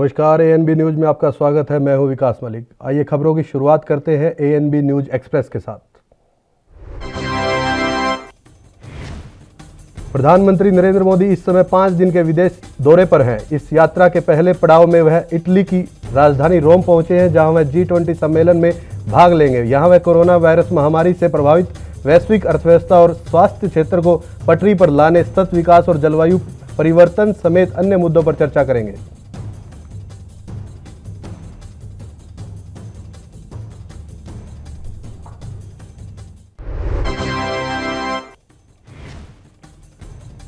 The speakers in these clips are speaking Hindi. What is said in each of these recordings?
नमस्कार, एएनबी न्यूज में आपका स्वागत है। मैं हूं विकास मलिक। आइए खबरों की शुरुआत करते हैं एएनबी न्यूज एक्सप्रेस के साथ। प्रधानमंत्री नरेंद्र मोदी इस समय 5 दिन के विदेश दौरे पर हैं। इस यात्रा के पहले पड़ाव में वह इटली की राजधानी रोम पहुंचे हैं, जहां वह G20 सम्मेलन में भाग लेंगे। यहां वह कोरोना वायरस महामारी से प्रभावित वैश्विक अर्थव्यवस्था और स्वास्थ्य क्षेत्र को पटरी पर लाने, सतत विकास और जलवायु परिवर्तन समेत अन्य मुद्दों पर चर्चा करेंगे।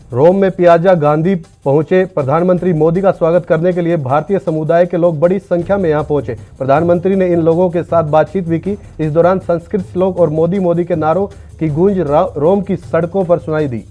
रोम में पियाजा गांधी पहुंचे। प्रधानमंत्री मोदी का स्वागत करने के लिए भारतीय समुदाय के लोग बड़ी संख्या में यहां पहुंचे। प्रधानमंत्री ने इन लोगों के साथ बातचीत भी की। इस दौरान संस्कृत श्लोक और मोदी मोदी के नारों की गूंज रोम की सड़कों पर सुनाई दी।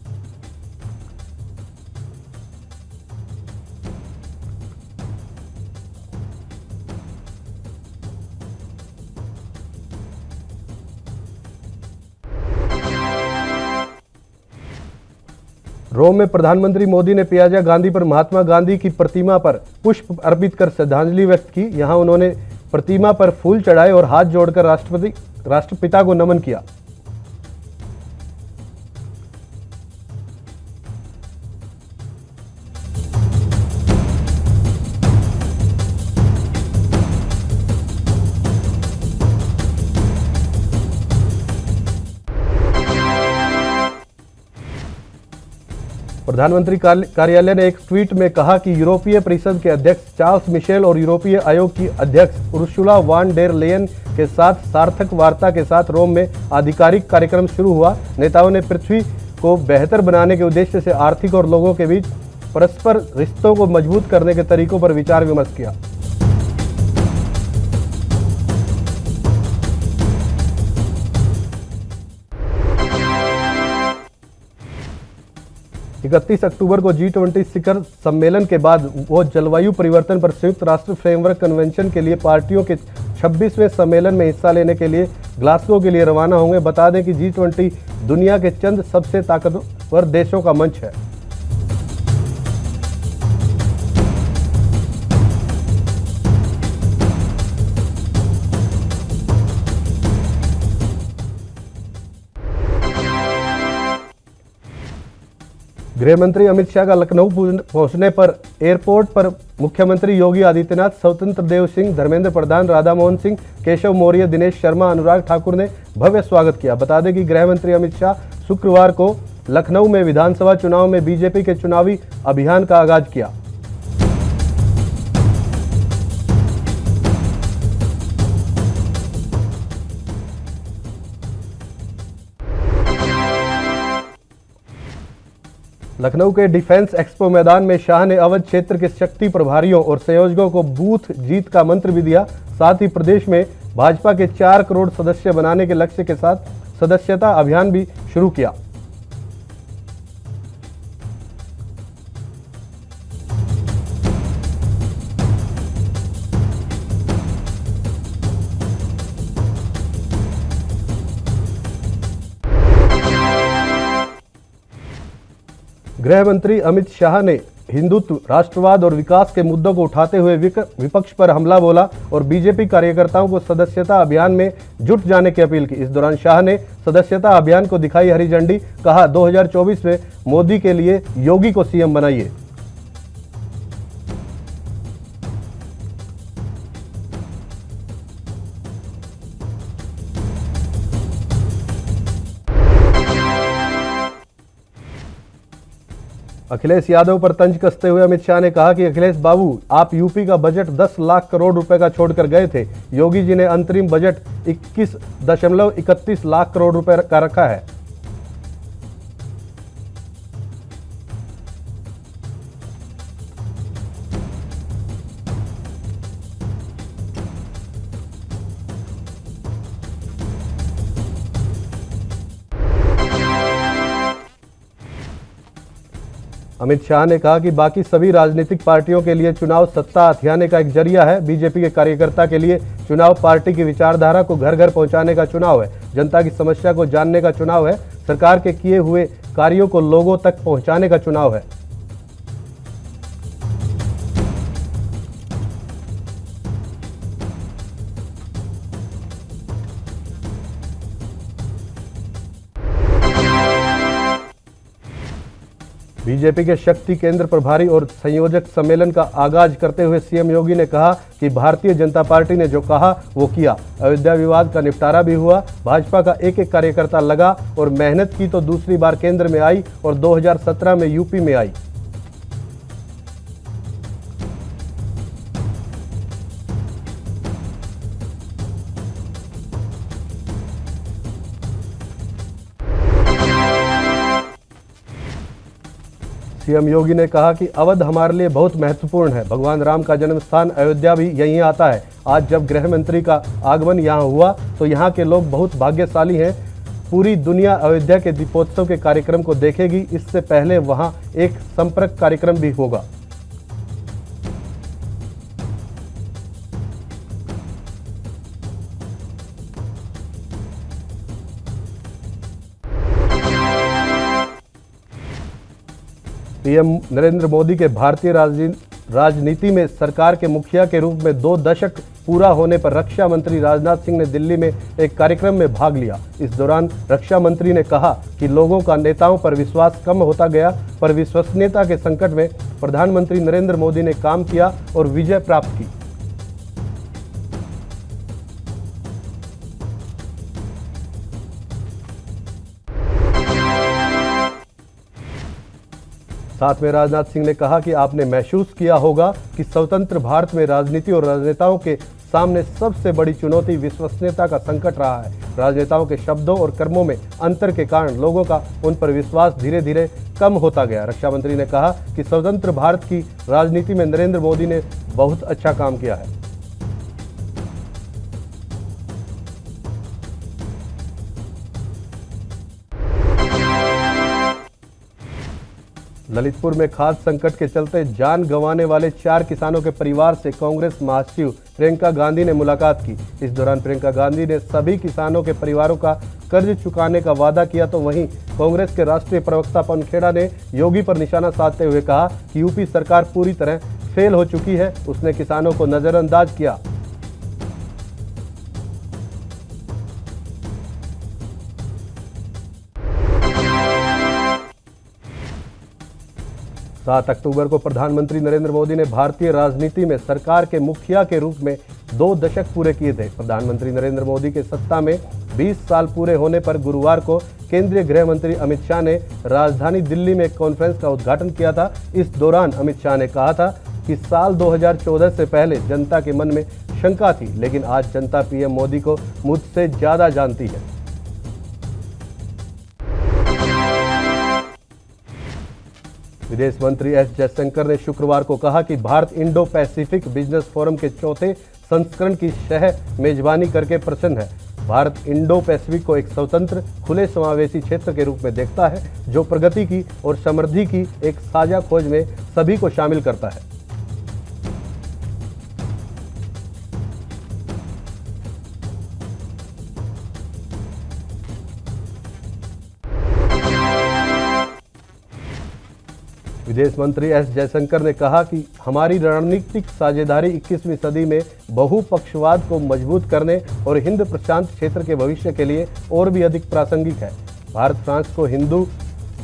रोम में प्रधानमंत्री मोदी ने पियाजा गांधी पर महात्मा गांधी की प्रतिमा पर पुष्प अर्पित कर श्रद्धांजलि व्यक्त की। यहां उन्होंने प्रतिमा पर फूल चढ़ाए और हाथ जोड़कर राष्ट्रपिता को नमन किया। प्रधानमंत्री कार्यालय ने एक ट्वीट में कहा कि यूरोपीय परिषद के अध्यक्ष चार्ल्स मिशेल और यूरोपीय आयोग की अध्यक्ष उर्सुला वान डेर लेयन के साथ सार्थक वार्ता के साथ रोम में आधिकारिक कार्यक्रम शुरू हुआ। नेताओं ने पृथ्वी को बेहतर बनाने के उद्देश्य से आर्थिक और लोगों के बीच परस्पर रिश्तों को मजबूत करने के तरीकों पर विचार विमर्श किया। 31 अक्टूबर को G20 शिखर सम्मेलन के बाद वो जलवायु परिवर्तन पर संयुक्त राष्ट्र फ्रेमवर्क कन्वेंशन के लिए पार्टियों के 26वें सम्मेलन में हिस्सा लेने के लिए ग्लासगो के लिए रवाना होंगे। बता दें कि G20 दुनिया के चंद सबसे ताकतवर देशों का मंच है। गृह मंत्री अमित शाह का लखनऊ पहुंचने पर एयरपोर्ट पर मुख्यमंत्री योगी आदित्यनाथ, स्वतंत्र देव सिंह, धर्मेंद्र प्रधान, राधा मोहन सिंह, केशव मौर्य, दिनेश शर्मा, अनुराग ठाकुर ने भव्य स्वागत किया। बता दें कि गृह मंत्री अमित शाह शुक्रवार को लखनऊ में विधानसभा चुनाव में बीजेपी के चुनावी अभियान का आगाज किया। लखनऊ के डिफेंस एक्सपो मैदान में शाह ने अवध क्षेत्र के शक्ति प्रभारियों और संयोजकों को बूथ जीत का मंत्र भी दिया। साथ ही प्रदेश में भाजपा के 4 करोड़ सदस्य बनाने के लक्ष्य के साथ सदस्यता अभियान भी शुरू किया। गृह मंत्री अमित शाह ने हिंदुत्व, राष्ट्रवाद और विकास के मुद्दों को उठाते हुए विपक्ष पर हमला बोला और बीजेपी कार्यकर्ताओं को सदस्यता अभियान में जुट जाने की अपील की। इस दौरान शाह ने सदस्यता अभियान को दिखाई हरी झंडी। कहा, 2024 में मोदी के लिए योगी को सीएम बनाइए। अखिलेश यादव पर तंज कसते हुए अमित शाह ने कहा कि अखिलेश बाबू, आप यूपी का बजट 10 लाख करोड़ रुपए का छोड़कर गए थे। योगी जी ने अंतरिम बजट 21.31 लाख करोड़ रुपए का रखा है। अमित शाह ने कहा कि बाकी सभी राजनीतिक पार्टियों के लिए चुनाव सत्ता हथियाने का एक जरिया है। बीजेपी के कार्यकर्ता के लिए चुनाव पार्टी की विचारधारा को घर घर पहुंचाने का चुनाव है। जनता की समस्या को जानने का चुनाव है। सरकार के किए हुए कार्यों को लोगों तक पहुंचाने का चुनाव है। बीजेपी के शक्ति केंद्र प्रभारी और संयोजक सम्मेलन का आगाज करते हुए सीएम योगी ने कहा कि भारतीय जनता पार्टी ने जो कहा वो किया। अयोध्या विवाद का निपटारा भी हुआ। भाजपा का एक एक कार्यकर्ता लगा और मेहनत की तो दूसरी बार केंद्र में आई और 2017 में यूपी में आई। सीएम योगी ने कहा कि अवध हमारे लिए बहुत महत्वपूर्ण है। भगवान राम का जन्म स्थान अयोध्या भी यहीं आता है। आज जब गृह मंत्री का आगमन यहां हुआ तो यहां के लोग बहुत भाग्यशाली हैं। पूरी दुनिया अयोध्या के दीपोत्सव के कार्यक्रम को देखेगी। इससे पहले वहां एक संपर्क कार्यक्रम भी होगा। पीएम नरेंद्र मोदी के भारतीय राजनीति में सरकार के मुखिया के रूप में 2 दशक पूरा होने पर रक्षा मंत्री राजनाथ सिंह ने दिल्ली में एक कार्यक्रम में भाग लिया। इस दौरान रक्षा मंत्री ने कहा कि लोगों का नेताओं पर विश्वास कम होता गया, पर विश्वसनीयता के संकट में प्रधानमंत्री नरेंद्र मोदी ने काम किया और विजय प्राप्त की। साथ में राजनाथ सिंह ने कहा कि आपने महसूस किया होगा कि स्वतंत्र भारत में राजनीति और राजनेताओं के सामने सबसे बड़ी चुनौती विश्वसनीयता का संकट रहा है। राजनेताओं के शब्दों और कर्मों में अंतर के कारण लोगों का उन पर विश्वास धीरे धीरे कम होता गया। रक्षा मंत्री ने कहा कि स्वतंत्र भारत की राजनीति में नरेंद्र मोदी ने बहुत अच्छा काम किया है। ललितपुर में खाद्य संकट के चलते जान गंवाने वाले 4 किसानों के परिवार से कांग्रेस महासचिव प्रियंका गांधी ने मुलाकात की। इस दौरान प्रियंका गांधी ने सभी किसानों के परिवारों का कर्ज चुकाने का वादा किया, तो वहीं कांग्रेस के राष्ट्रीय प्रवक्ता पवन खेड़ा ने योगी पर निशाना साधते हुए कहा कि यूपी सरकार पूरी तरह फेल हो चुकी है। उसने किसानों को नजरअंदाज किया। सात अक्टूबर को प्रधानमंत्री नरेंद्र मोदी ने भारतीय राजनीति में सरकार के मुखिया के रूप में 2 दशक पूरे किए थे। प्रधानमंत्री नरेंद्र मोदी के सत्ता में 20 साल पूरे होने पर गुरुवार को केंद्रीय गृह मंत्री अमित शाह ने राजधानी दिल्ली में एक कॉन्फ्रेंस का उद्घाटन किया था। इस दौरान अमित शाह ने कहा था कि साल 2014 से पहले जनता के मन में शंका थी, लेकिन आज जनता पीएम मोदी को मुझसे ज्यादा जानती है। विदेश मंत्री एस जयशंकर ने शुक्रवार को कहा कि Bharat Indo Pacific business forum के 4थे संस्करण की मेजबानी करके प्रसन्न है। भारत इंडो पैसिफिक को एक स्वतंत्र, खुले, समावेशी क्षेत्र के रूप में देखता है, जो प्रगति की और समृद्धि की एक साझा खोज में सभी को शामिल करता है। विदेश मंत्री एस जयशंकर ने कहा कि हमारी रणनीतिक साझेदारी 21वीं सदी में बहुपक्षवाद को मजबूत करने और हिंद प्रशांत क्षेत्र के भविष्य के लिए और भी अधिक प्रासंगिक है। भारत फ्रांस को हिंदू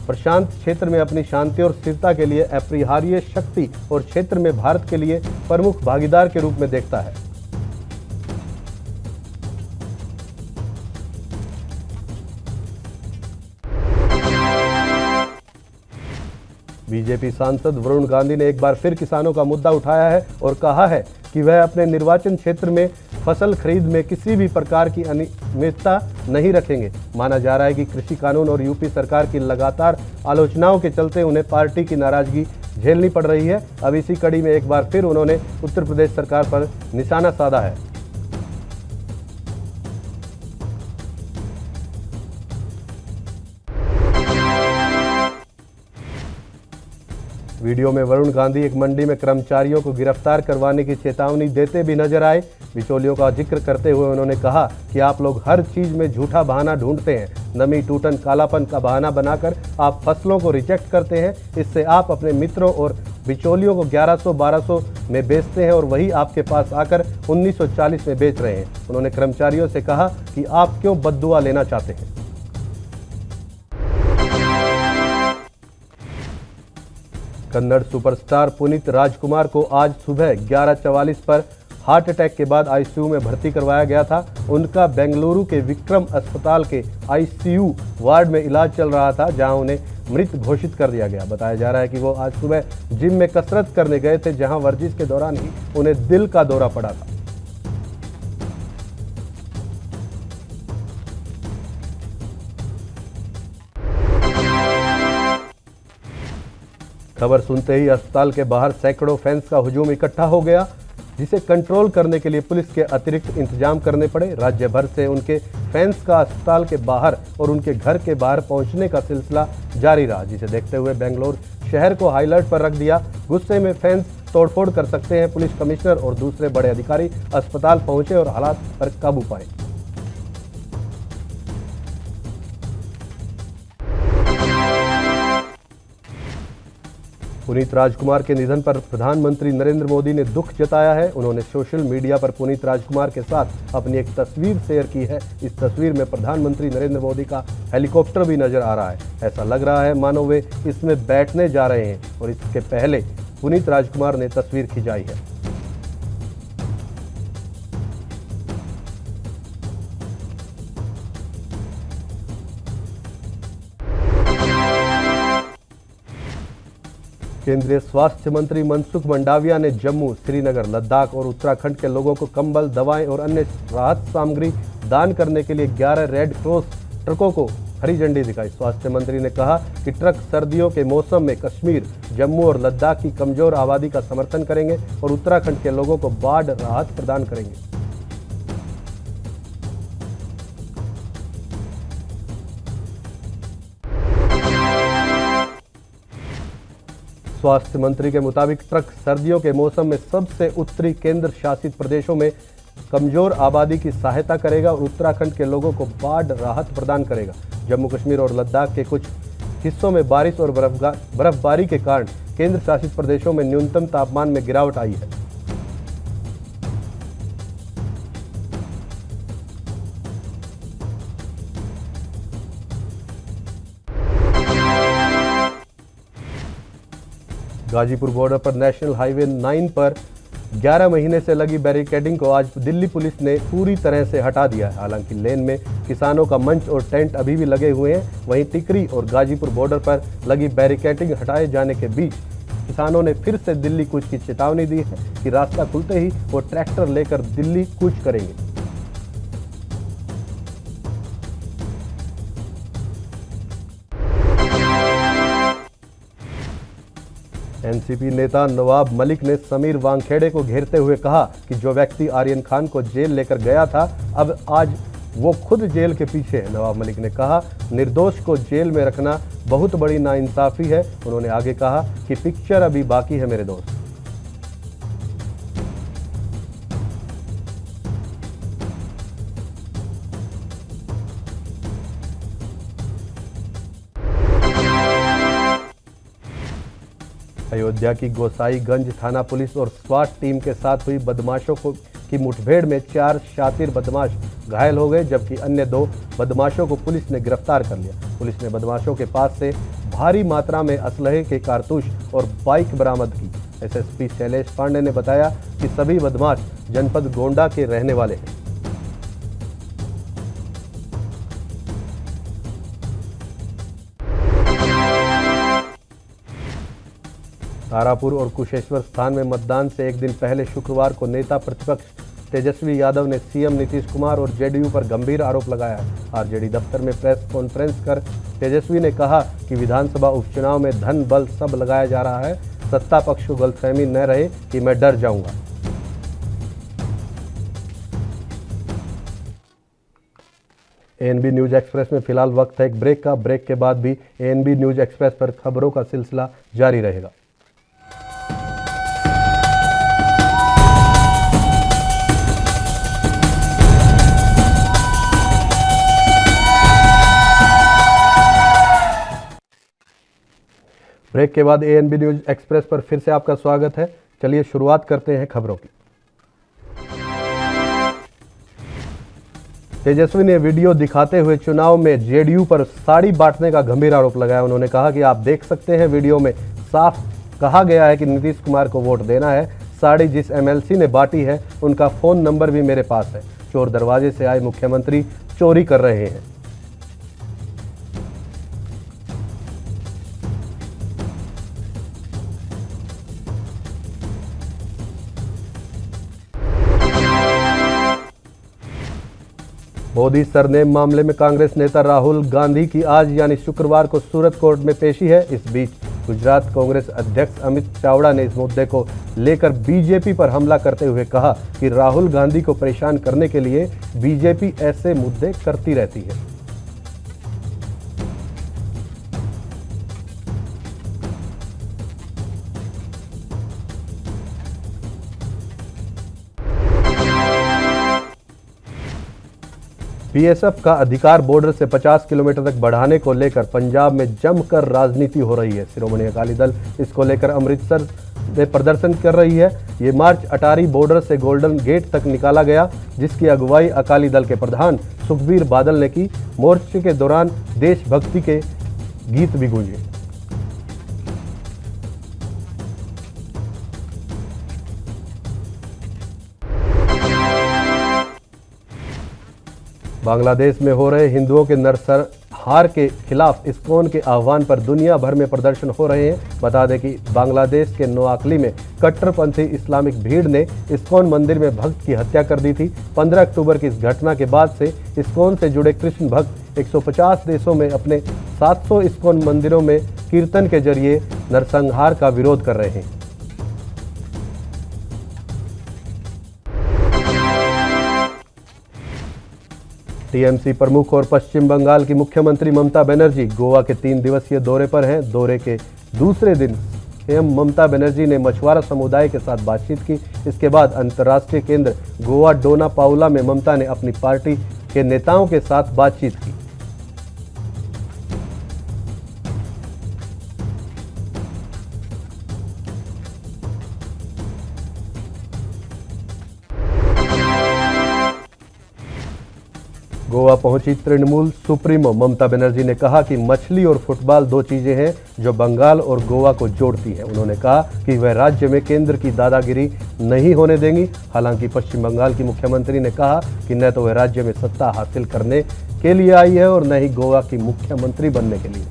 प्रशांत क्षेत्र में अपनी शांति और स्थिरता के लिए अपरिहार्य शक्ति और क्षेत्र में भारत के लिए प्रमुख भागीदार के रूप में देखता है। बीजेपी सांसद वरुण गांधी ने एक बार फिर किसानों का मुद्दा उठाया है और कहा है कि वह अपने निर्वाचन क्षेत्र में फसल खरीद में किसी भी प्रकार की अनियमितता नहीं रखेंगे। माना जा रहा है कि कृषि कानून और यूपी सरकार की लगातार आलोचनाओं के चलते उन्हें पार्टी की नाराजगी झेलनी पड़ रही है। अब इसी कड़ी में एक बार फिर उन्होंने उत्तर प्रदेश सरकार पर निशाना साधा है। वीडियो में वरुण गांधी एक मंडी में कर्मचारियों को गिरफ्तार करवाने की चेतावनी देते भी नजर आए। बिचौलियों का जिक्र करते हुए उन्होंने कहा कि आप लोग हर चीज में झूठा बहाना ढूंढते हैं। नमी, टूटन, कालापन का बहाना बनाकर आप फसलों को रिजेक्ट करते हैं। इससे आप अपने मित्रों और बिचौलियों को 1100-1200 में बेचते हैं और वही आपके पास आकर 1940 में बेच रहे हैं। उन्होंने कर्मचारियों से कहा कि आप क्यों बद्दुआ लेना चाहते हैं। कन्नड़ सुपरस्टार पुनीत राजकुमार को आज सुबह 11:44 पर हार्ट अटैक के बाद आईसीयू में भर्ती करवाया गया था। उनका बेंगलुरु के विक्रम अस्पताल के आईसीयू वार्ड में इलाज चल रहा था, जहां उन्हें मृत घोषित कर दिया गया। बताया जा रहा है कि वो आज सुबह जिम में कसरत करने गए थे, जहां वर्जिश के दौरान ही उन्हें दिल का दौरा पड़ा था। खबर सुनते ही अस्पताल के बाहर सैकड़ों फैंस का हुजूम इकट्ठा हो गया, जिसे कंट्रोल करने के लिए पुलिस के अतिरिक्त इंतजाम करने पड़े। राज्य भर से उनके फैंस का अस्पताल के बाहर और उनके घर के बाहर पहुंचने का सिलसिला जारी रहा, जिसे देखते हुए बेंगलोर शहर को हाई अलर्ट पर रख दिया। गुस्से में फैंस तोड़फोड़ कर सकते हैं। पुलिस कमिश्नर और दूसरे बड़े अधिकारी अस्पताल पहुंचे और हालात पर काबू पाए। पुनीत राजकुमार के निधन पर प्रधानमंत्री नरेंद्र मोदी ने दुख जताया है। उन्होंने सोशल मीडिया पर पुनीत राजकुमार के साथ अपनी एक तस्वीर शेयर की है। इस तस्वीर में प्रधानमंत्री नरेंद्र मोदी का हेलीकॉप्टर भी नजर आ रहा है। ऐसा लग रहा है मानो वे इसमें बैठने जा रहे हैं और इसके पहले पुनीत राजकुमार ने तस्वीर खिंचाई है। केंद्रीय स्वास्थ्य मंत्री मनसुख मंडाविया ने जम्मू, श्रीनगर, लद्दाख और उत्तराखंड के लोगों को कंबल, दवाएं और अन्य राहत सामग्री दान करने के लिए 11 रेड क्रॉस ट्रकों को हरी झंडी दिखाई। स्वास्थ्य मंत्री ने कहा कि ट्रक सर्दियों के मौसम में कश्मीर, जम्मू और लद्दाख की कमजोर आबादी का समर्थन करेंगे और उत्तराखंड के लोगों को बाढ़ राहत प्रदान करेंगे। स्वास्थ्य मंत्री के मुताबिक ट्रक सर्दियों के मौसम में सबसे उत्तरी केंद्र शासित प्रदेशों में कमजोर आबादी की सहायता करेगा और उत्तराखंड के लोगों को बाढ़ राहत प्रदान करेगा। जम्मू कश्मीर और लद्दाख के कुछ हिस्सों में बारिश और बर्फबारी के कारण केंद्र शासित प्रदेशों में न्यूनतम तापमान में गिरावट आई है। गाजीपुर बॉर्डर पर नेशनल हाईवे 9 पर 11 महीने से लगी बैरिकेडिंग को आज दिल्ली पुलिस ने पूरी तरह से हटा दिया है। हालांकि लेन में किसानों का मंच और टेंट अभी भी लगे हुए हैं। वहीं टिकरी और गाजीपुर बॉर्डर पर लगी बैरिकेडिंग हटाए जाने के बीच किसानों ने फिर से दिल्ली कूच की चेतावनी दी है कि रास्ता खुलते ही वो ट्रैक्टर लेकर दिल्ली कूच करेंगे। एनसीपी नेता नवाब मलिक ने समीर वानखेड़े को घेरते हुए कहा कि जो व्यक्ति आर्यन खान को जेल लेकर गया था, अब आज वो खुद जेल के पीछे है। नवाब मलिक ने कहा, निर्दोष को जेल में रखना बहुत बड़ी नाइंसाफी है। उन्होंने आगे कहा कि पिक्चर अभी बाकी है मेरे दोस्त। अयोध्या की गोसाईगंज थाना पुलिस और स्वाट टीम के साथ हुई बदमाशों की मुठभेड़ में 4 शातिर बदमाश घायल हो गए, जबकि अन्य 2 बदमाशों को पुलिस ने गिरफ्तार कर लिया। पुलिस ने बदमाशों के पास से भारी मात्रा में असलहे के कारतूस और बाइक बरामद की। एसएसपी शैलेश पांडे ने बताया कि सभी बदमाश जनपद गोंडा के रहने वाले हैं। तारापुर और कुशेश्वर स्थान में मतदान से एक दिन पहले शुक्रवार को नेता प्रतिपक्ष तेजस्वी यादव ने सीएम नीतीश कुमार और जेडीयू पर गंभीर आरोप लगाया। आरजेडी दफ्तर में प्रेस कॉन्फ्रेंस कर तेजस्वी ने कहा कि विधानसभा उपचुनाव में धन बल सब लगाया जा रहा है। सत्ता पक्ष को गलतफहमी न रहे कि मैं डर जाऊंगा। एएनबी न्यूज एक्सप्रेस में फिलहाल वक्त है एक ब्रेक का। ब्रेक के बाद भी एएनबी न्यूज एक्सप्रेस पर खबरों का सिलसिला जारी रहेगा। ब्रेक के बाद एएनबी न्यूज एक्सप्रेस पर फिर से आपका स्वागत है। चलिए शुरुआत करते हैं खबरों की। तेजस्वी ने वीडियो दिखाते हुए चुनाव में जेडीयू पर साड़ी बांटने का गंभीर आरोप लगाया। उन्होंने कहा कि आप देख सकते हैं वीडियो में साफ कहा गया है कि नीतीश कुमार को वोट देना है। साड़ी जिस एमएलसी ने बांटी है उनका फोन नंबर भी मेरे पास है। चोर दरवाजे से आए मुख्यमंत्री चोरी कर रहे हैं। मोदी सरनेम मामले में कांग्रेस नेता राहुल गांधी की आज यानी शुक्रवार को सूरत कोर्ट में पेशी है। इस बीच गुजरात कांग्रेस अध्यक्ष अमित चावड़ा ने इस मुद्दे को लेकर बीजेपी पर हमला करते हुए कहा कि राहुल गांधी को परेशान करने के लिए बीजेपी ऐसे मुद्दे करती रहती है। बीएसएफ का अधिकार बॉर्डर से 50 किलोमीटर तक बढ़ाने को लेकर पंजाब में जमकर राजनीति हो रही है। शिरोमणि अकाली दल इसको लेकर अमृतसर में प्रदर्शन कर रही है। ये मार्च अटारी बॉर्डर से गोल्डन गेट तक निकाला गया, जिसकी अगुवाई अकाली दल के प्रधान सुखबीर बादल ने की। मोर्चे के दौरान देशभक्ति के गीत भी गूंजे। बांग्लादेश में हो रहे हिंदुओं के नरसंहार के खिलाफ इस्कॉन के आह्वान पर दुनिया भर में प्रदर्शन हो रहे हैं। बता दें कि बांग्लादेश के नोआकली में कट्टरपंथी इस्लामिक भीड़ ने इस्कॉन मंदिर में भक्त की हत्या कर दी थी। 15 अक्टूबर की इस घटना के बाद से इस्कॉन से जुड़े कृष्ण भक्त 150 देशों में अपने 700 इस्कॉन मंदिरों में कीर्तन के जरिए नरसंहार का विरोध कर रहे हैं। टीएमसी प्रमुख और पश्चिम बंगाल की मुख्यमंत्री ममता बनर्जी गोवा के 3 दिवसीय दौरे पर हैं। दौरे के दूसरे दिन सीएम ममता बनर्जी ने मछुआरा समुदाय के साथ बातचीत की। इसके बाद अंतर्राष्ट्रीय केंद्र गोवा डोना पाउला में ममता ने अपनी पार्टी के नेताओं के साथ बातचीत की। गोवा पहुंची तृणमूल सुप्रीमो ममता बनर्जी ने कहा कि मछली और फुटबॉल 2 चीजें हैं जो बंगाल और गोवा को जोड़ती हैं। उन्होंने कहा कि वह राज्य में केंद्र की दादागिरी नहीं होने देंगी। हालांकि पश्चिम बंगाल की मुख्यमंत्री ने कहा कि न तो वह राज्य में सत्ता हासिल करने के लिए आई है और न ही गोवा की मुख्यमंत्री बनने के लिए।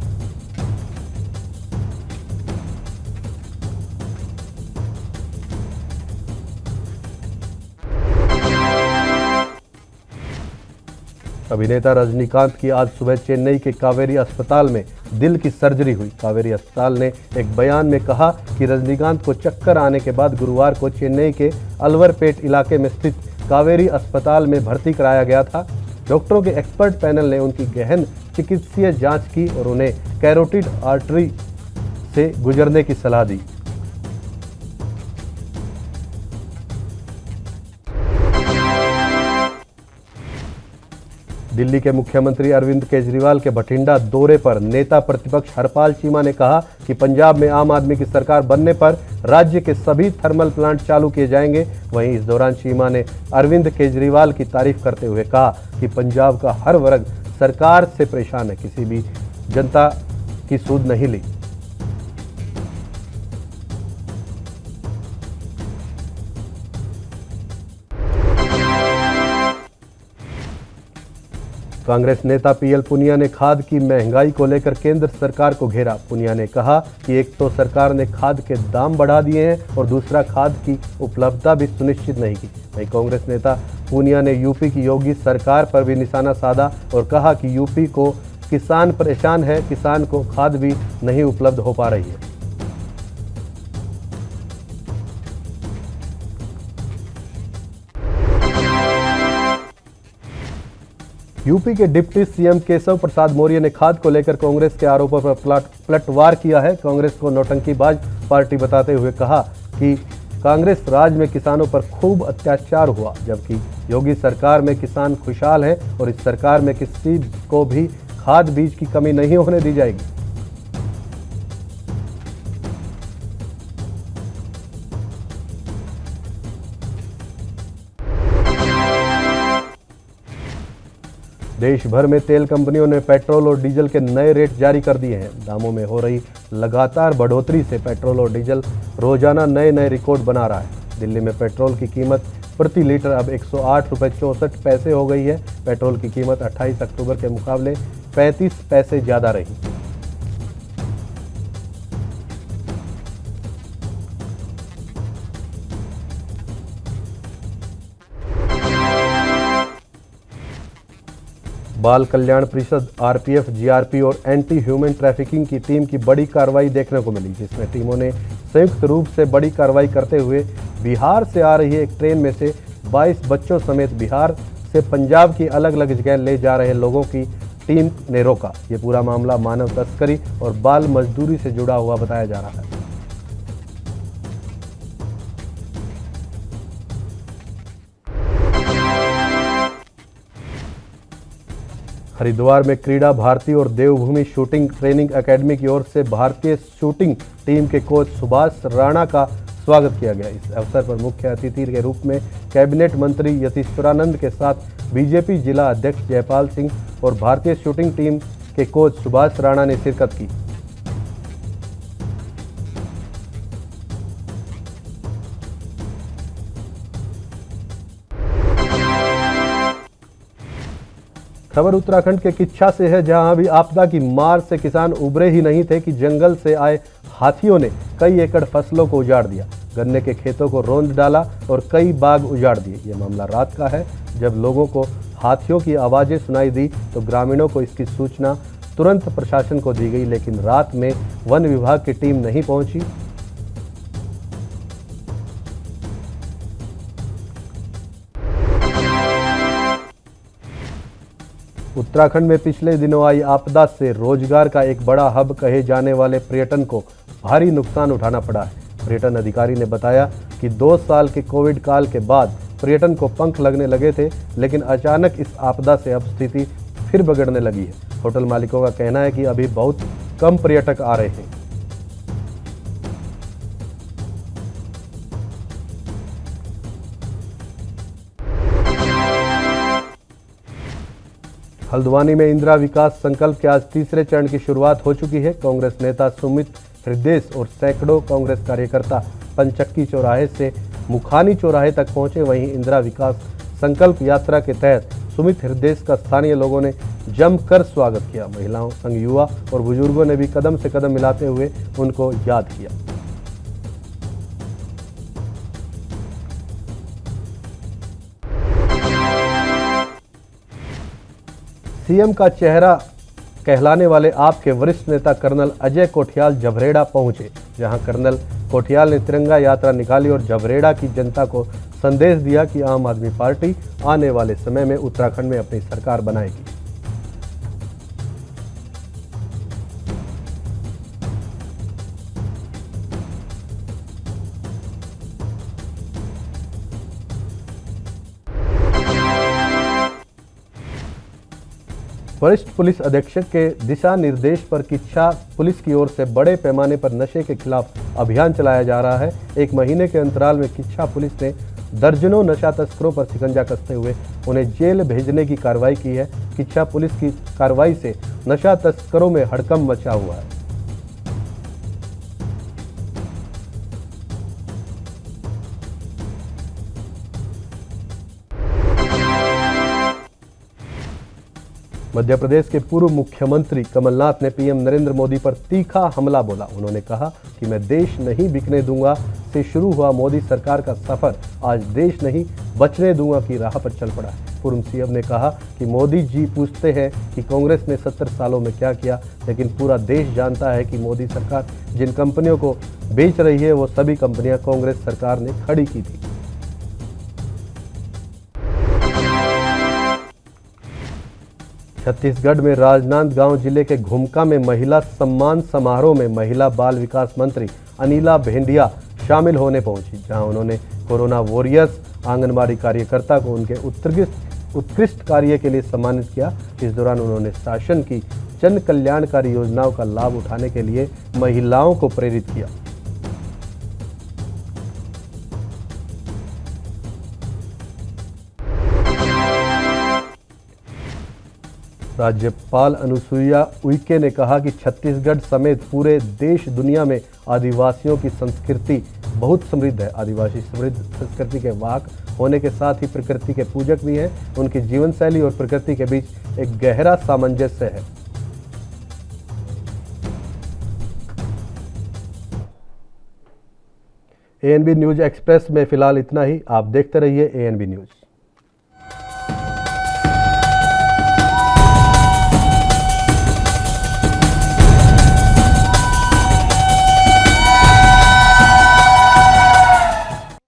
अभिनेता रजनीकांत की आज सुबह चेन्नई के कावेरी अस्पताल में दिल की सर्जरी हुई। कावेरी अस्पताल ने एक बयान में कहा कि रजनीकांत को चक्कर आने के बाद गुरुवार को चेन्नई के अलवरपेट इलाके में स्थित कावेरी अस्पताल में भर्ती कराया गया था। डॉक्टरों के एक्सपर्ट पैनल ने उनकी गहन चिकित्सीय जांच की और उन्हें कैरोटिड आर्टरी से गुजरने की सलाह दी। दिल्ली के मुख्यमंत्री अरविंद केजरीवाल के बठिंडा दौरे पर नेता प्रतिपक्ष हरपाल चीमा ने कहा कि पंजाब में आम आदमी की सरकार बनने पर राज्य के सभी थर्मल प्लांट चालू किए जाएंगे। वहीं इस दौरान चीमा ने अरविंद केजरीवाल की तारीफ करते हुए कहा कि पंजाब का हर वर्ग सरकार से परेशान है, किसी भी जनता की सूद नहीं ली। कांग्रेस नेता पीएल पुनिया ने खाद की महंगाई को लेकर केंद्र सरकार को घेरा। पुनिया ने कहा कि एक तो सरकार ने खाद के दाम बढ़ा दिए हैं और दूसरा खाद की उपलब्धता भी सुनिश्चित नहीं की। वहीं कांग्रेस नेता पुनिया ने यूपी की योगी सरकार पर भी निशाना साधा और कहा कि यूपी को किसान परेशान है, किसान को खाद भी नहीं उपलब्ध हो पा रही है। यूपी के डिप्टी सीएम केशव प्रसाद मौर्य ने खाद को लेकर कांग्रेस के आरोपों पर पलटवार किया है। कांग्रेस को नौटंकीबाज पार्टी बताते हुए कहा कि कांग्रेस राज में किसानों पर खूब अत्याचार हुआ, जबकि योगी सरकार में किसान खुशहाल है और इस सरकार में किसी को भी खाद बीज की कमी नहीं होने दी जाएगी। देश भर में तेल कंपनियों ने पेट्रोल और डीजल के नए रेट जारी कर दिए हैं। दामों में हो रही लगातार बढ़ोतरी से पेट्रोल और डीजल रोजाना नए नए रिकॉर्ड बना रहा है। दिल्ली में पेट्रोल की कीमत प्रति लीटर अब 108 रुपये 64 पैसे हो गई है। पेट्रोल की कीमत 28 अक्टूबर के मुकाबले 35 पैसे ज़्यादा रही। बाल कल्याण परिषद, आरपीएफ, जीआरपी और एंटी ह्यूमन ट्रैफिकिंग की टीम की बड़ी कार्रवाई देखने को मिली, जिसमें टीमों ने संयुक्त रूप से बड़ी कार्रवाई करते हुए बिहार से आ रही एक ट्रेन में से 22 बच्चों समेत बिहार से पंजाब की अलग अलग जगह ले जा रहे लोगों की टीम ने रोका। ये पूरा मामला मानव तस्करी और बाल मजदूरी से जुड़ा हुआ बताया जा रहा है। हरिद्वार में क्रीड़ा भारती और देवभूमि शूटिंग ट्रेनिंग एकेडमी की ओर से भारतीय शूटिंग टीम के कोच सुभाष राणा का स्वागत किया गया। इस अवसर पर मुख्य अतिथि के रूप में कैबिनेट मंत्री यतीश्वरानंद के साथ बीजेपी जिला अध्यक्ष जयपाल सिंह और भारतीय शूटिंग टीम के कोच सुभाष राणा ने शिरकत की। खबर उत्तराखंड के किच्छा से है, जहां अभी आपदा की मार से किसान उबरे ही नहीं थे कि जंगल से आए हाथियों ने कई एकड़ फसलों को उजाड़ दिया, गन्ने के खेतों को रौंद डाला और कई बाग उजाड़ दिए। यह मामला रात का है, जब लोगों को हाथियों की आवाज़ें सुनाई दी तो ग्रामीणों को इसकी सूचना तुरंत प्रशासन को दी गई, लेकिन रात में वन विभाग की टीम नहीं पहुंची। उत्तराखंड में पिछले दिनों आई आपदा से रोजगार का एक बड़ा हब कहे जाने वाले पर्यटन को भारी नुकसान उठाना पड़ा है। पर्यटन अधिकारी ने बताया कि 2 साल के कोविड काल के बाद पर्यटन को पंख लगने लगे थे, लेकिन अचानक इस आपदा से अब स्थिति फिर बिगड़ने लगी है। होटल मालिकों का कहना है कि अभी बहुत कम पर्यटक आ रहे हैं। हल्द्वानी में इंदिरा विकास संकल्प के आज तीसरे चरण की शुरुआत हो चुकी है। कांग्रेस नेता सुमित हृदय और सैकड़ों कांग्रेस कार्यकर्ता पंचक्की चौराहे से मुखानी चौराहे तक पहुंचे। वहीं इंदिरा विकास संकल्प यात्रा के तहत सुमित हृदय का स्थानीय लोगों ने जमकर स्वागत किया। महिलाओं, संघ युवा और बुजुर्गों ने भी कदम से कदम मिलाते हुए उनको याद किया। सीएम का चेहरा कहलाने वाले आप के वरिष्ठ नेता कर्नल अजय कोठियाल जबरेड़ा पहुंचे, जहां कर्नल कोठियाल ने तिरंगा यात्रा निकाली और जबरेड़ा की जनता को संदेश दिया कि आम आदमी पार्टी आने वाले समय में उत्तराखंड में अपनी सरकार बनाएगी। वरिष्ठ पुलिस अधीक्षक के दिशा निर्देश पर किच्छा पुलिस की ओर से बड़े पैमाने पर नशे के खिलाफ अभियान चलाया जा रहा है। 1 महीने के अंतराल में किच्छा पुलिस ने दर्जनों नशा तस्करों पर शिकंजा कसते हुए उन्हें जेल भेजने की कार्रवाई की है। किच्छा पुलिस की कार्रवाई से नशा तस्करों में हड़कंप मचा हुआ है। मध्य प्रदेश के पूर्व मुख्यमंत्री कमलनाथ ने पीएम नरेंद्र मोदी पर तीखा हमला बोला। उन्होंने कहा कि मैं देश नहीं बिकने दूंगा से शुरू हुआ मोदी सरकार का सफर आज देश नहीं बचने दूंगा की राह पर चल पड़ा है। पूर्व सीएम ने कहा कि मोदी जी पूछते हैं कि कांग्रेस ने 70 सालों में क्या किया, लेकिन पूरा देश जानता है कि मोदी सरकार जिन कंपनियों को बेच रही है वो सभी कंपनियां कांग्रेस सरकार ने खड़ी की थी। छत्तीसगढ़ में राजनांदगांव जिले के घुमका में महिला सम्मान समारोह में महिला बाल विकास मंत्री अनिला भेंडिया शामिल होने पहुंची, जहां उन्होंने कोरोना वॉरियर्स आंगनबाड़ी कार्यकर्ता को उनके उत्कृष्ट कार्य के लिए सम्मानित किया। इस दौरान उन्होंने शासन की जन कल्याणकारी योजनाओं का लाभ उठाने के लिए महिलाओं को प्रेरित किया। राज्यपाल अनुसुईया उइके ने कहा कि छत्तीसगढ़ समेत पूरे देश दुनिया में आदिवासियों की संस्कृति बहुत समृद्ध है। आदिवासी समृद्ध संस्कृति के वाहक होने के साथ ही प्रकृति के पूजक भी हैं। उनकी जीवन शैली और प्रकृति के बीच एक गहरा सामंजस्य है। एएनबी न्यूज एक्सप्रेस में फिलहाल इतना ही। आप देखते रहिए एएनबी न्यूज।